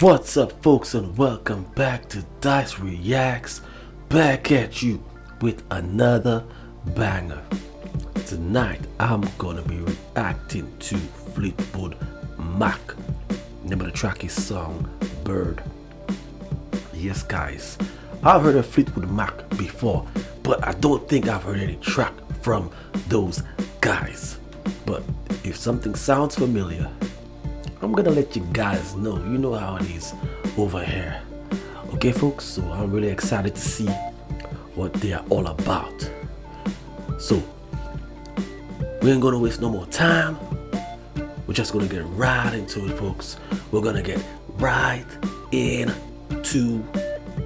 What's up, folks, and welcome back to Dice Reacts. Back at you with another banger. Tonight, I'm gonna be reacting to Fleetwood Mac. Name of the track is Songbird. Yes, guys, I've heard of Fleetwood Mac before, but I don't think I've heard any track from those guys. But if something sounds familiar, I'm gonna let you guys know. You know how it is over here. Okay, folks, so I'm really excited to see what they are all about. So we ain't gonna waste no more time. We're just gonna get right into it, folks. We're gonna get right into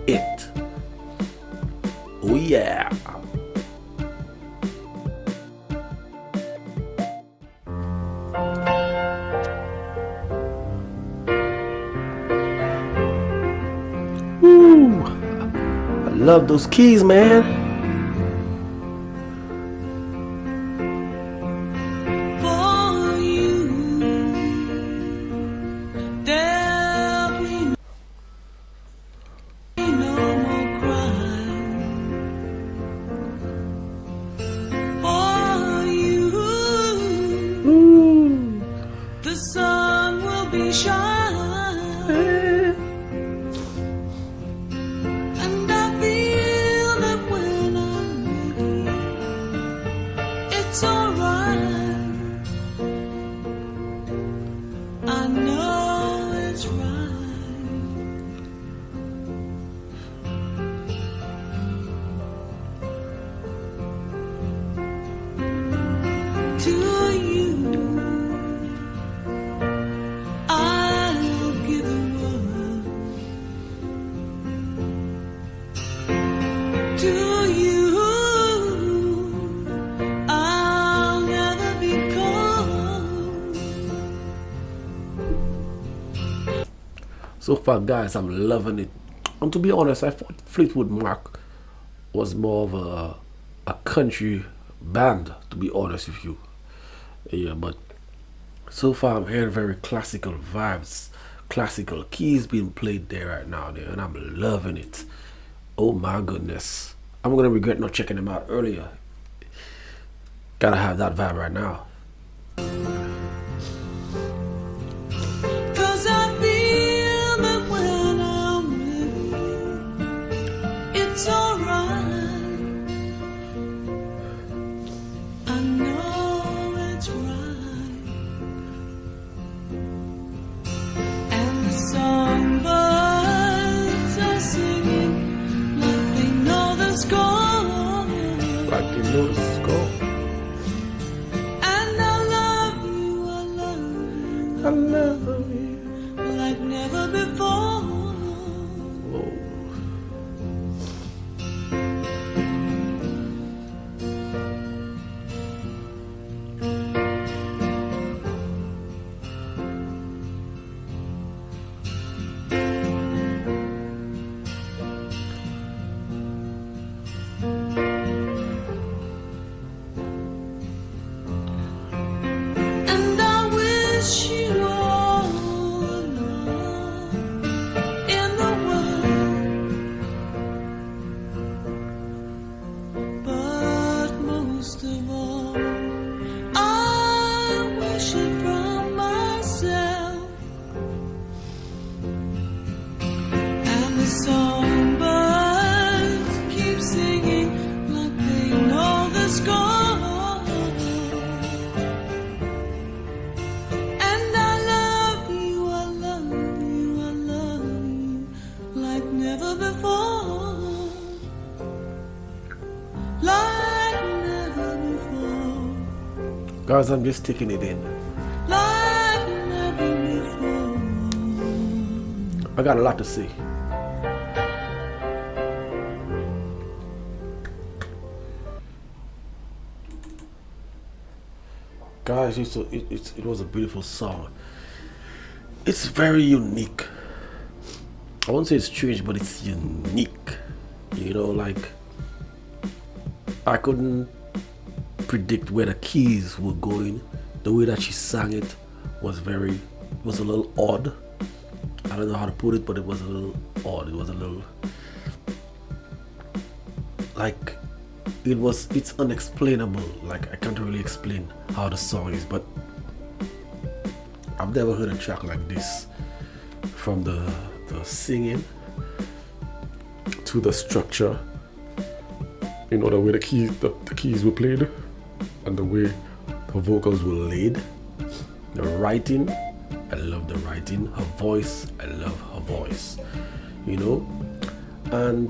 it. Oh yeah. Woo! I love those keys, man. For you, there'll be no more crying. For you, the sun will be shining. And I feel that when I'm with you, it's alright. I know it's right. To you, I'll give the world. To you, I'll never be cold. So far, guys, I'm loving it. And to be honest, I thought Fleetwood Mac was more of a country band, to be honest with you. Yeah, but so far I'm hearing very classical vibes, classical keys being played there right now, there, and I'm loving it. Oh my goodness. I'm gonna regret not checking them out earlier. Gotta have that vibe right now. 'Cause I feel that when I'm with you, it's alright. I know it's right. And the songbirds are singing like they know the score. Like you know the score. And I love you, I love you. like never before. Whoa. And I wish you all the love in the world. But most of all, I wish it from myself. And the songbirds keep singing like they know the score. And I love you, I love you, I love you like never before. Like never before. Guys, I'm just taking it in. Like never before. I got a lot to say. Guys, it was a beautiful song. It's very unique. I won't say it's strange, but it's unique. You know, like I couldn't predict where the keys were going. The way that she sang it was a little odd. I don't know how to put it, but it was a little odd. It was a little like it's unexplainable. Like I can't really explain how the song is, but I've never heard a track like this, from the singing to the structure, the way the keys were played and the way the vocals were laid. The writing, I love the writing. Her voice, I love her voice. And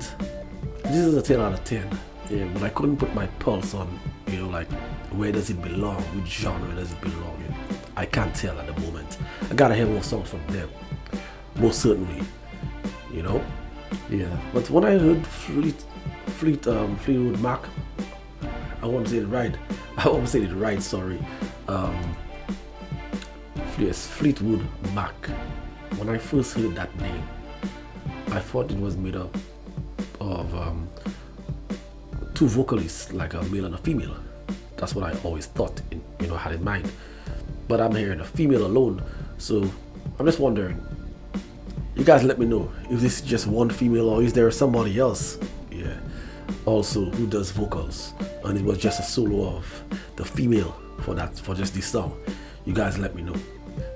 this is a 10 out of 10. Yeah, but I couldn't put my pulse on, like where does it belong? Which genre does it belong in? I can't tell at the moment. I gotta hear more songs from them, most certainly. Yeah. But when I heard Fleetwood Mac, I won't say it right. Sorry. Yes, Fleetwood Mac. When I first heard that name, I thought it was made up of two vocalists, like a male and a female. That's what I always thought, had in mind. But I'm hearing a female alone, so I'm just wondering. You guys let me know if this is just one female or is there somebody else, also who does vocals, and it was just a solo of the female for just this song. You guys let me know.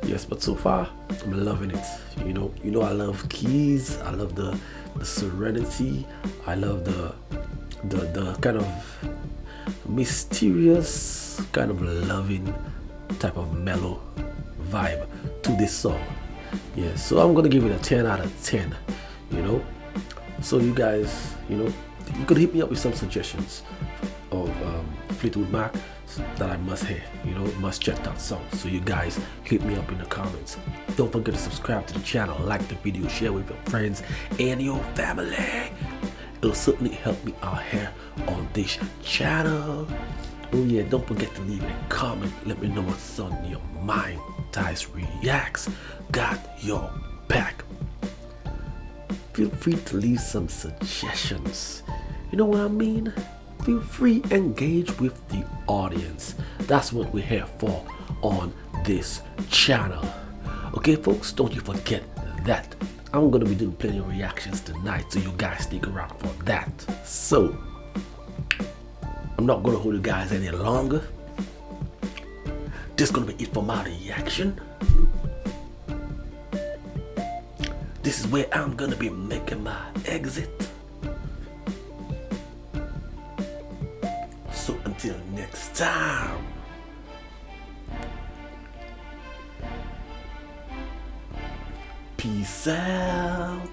Yes, but so far I'm loving it. I love keys. I love the serenity. I love the kind of mysterious, kind of loving type of mellow vibe to this song. Yeah, so I'm gonna give it a 10 out of 10. So you guys, you could hit me up with some suggestions of Fleetwood Mac that I must hear, must check that song. So you guys hit me up in the comments. Don't forget to subscribe to the channel, like the video, share with your friends and your family. It'll certainly help me out here on this channel. Oh yeah, don't forget to leave a comment. Let me know what's on your mind. Dice Reacts got your back. Feel free to leave some suggestions. You know what I mean? Feel free, engage with the audience. That's what we're here for on this channel. Okay, folks, don't you forget that. I'm gonna be doing plenty of reactions tonight, so you guys stick around for that. So I'm not gonna hold you guys any longer. This is gonna be it for my reaction. This is where I'm gonna be making my exit. So until next time, peace out.